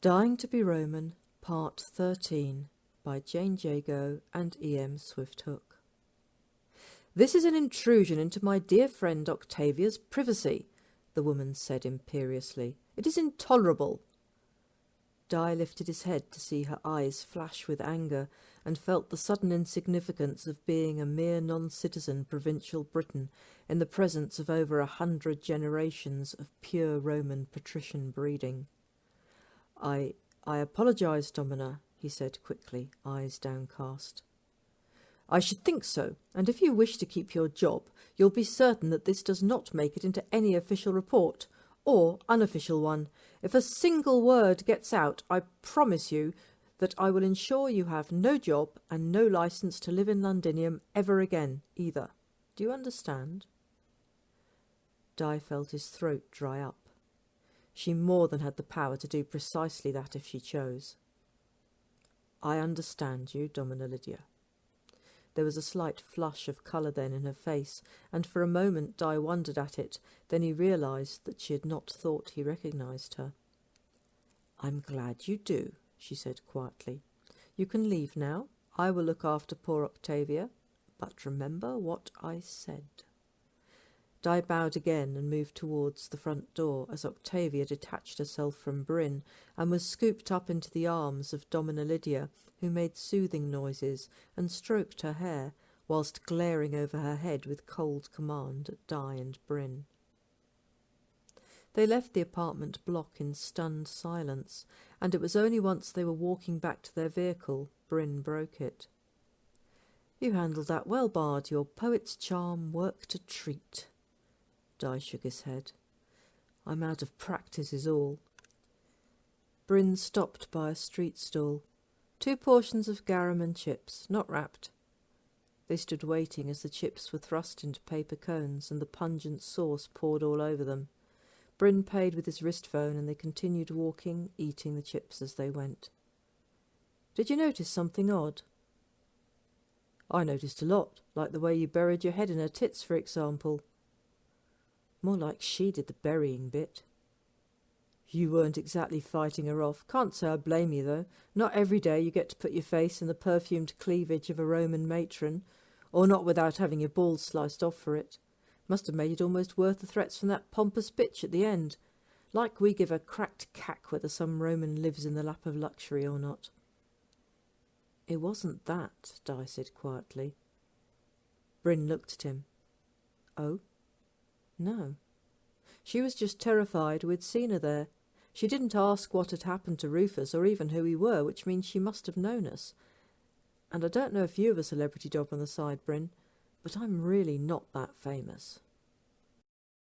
Dying to be Roman, Part 13, by JJ&EMSH Swift-Hook. "This is an intrusion into my dear friend Octavia's privacy," the woman said imperiously. "It is intolerable." Di lifted his head to see her eyes flash with anger, and felt the sudden insignificance of being a mere non-citizen provincial Briton in the presence of over 100 generations of pure Roman patrician breeding. I apologise, Domina," he said quickly, eyes downcast. "I should think so, and if you wish to keep your job, you'll be certain that this does not make it into any official report, or unofficial one. If a single word gets out, I promise you that I will ensure you have no job and no licence to live in Londinium ever again, either. Do you understand?" Di felt his throat dry up. She more than had the power to do precisely that if she chose. "I understand you, Domina Lydia." There was a slight flush of colour then in her face, and for a moment Di wondered at it. Then he realised that she had not thought he recognised her. "I'm glad you do," she said quietly. "You can leave now. I will look after poor Octavia. But remember what I said." Di bowed again and moved towards the front door as Octavia detached herself from Bryn and was scooped up into the arms of Domina Lydia, who made soothing noises and stroked her hair, whilst glaring over her head with cold command at Di and Bryn. They left the apartment block in stunned silence, and it was only once they were walking back to their vehicle Bryn broke it. "You handled that well, Bard. Your poet's charm worked a treat." Di shook his head. "I'm out of practice is all." Bryn stopped by a street stall. 2 portions of garum and chips, not wrapped. They stood waiting as the chips were thrust into paper cones and the pungent sauce poured all over them. Bryn paid with his wrist phone and they continued walking, eating the chips as they went. "Did you notice something odd?" "I noticed a lot, like the way you buried your head in her tits, for example." "More like she did the burying bit." "You weren't exactly fighting her off. Can't say I blame you, though. Not every day you get to put your face in the perfumed cleavage of a Roman matron, or not without having your balls sliced off for it. Must have made it almost worth the threats from that pompous bitch at the end. Like we give a cracked cack whether some Roman lives in the lap of luxury or not." "It wasn't that," Di said quietly. Bryn looked at him. "Oh? No. She was just terrified we'd seen her there. She didn't ask what had happened to Rufus or even who we were, which means she must have known us. And I don't know if you have a celebrity job on the side, Bryn, but I'm really not that famous."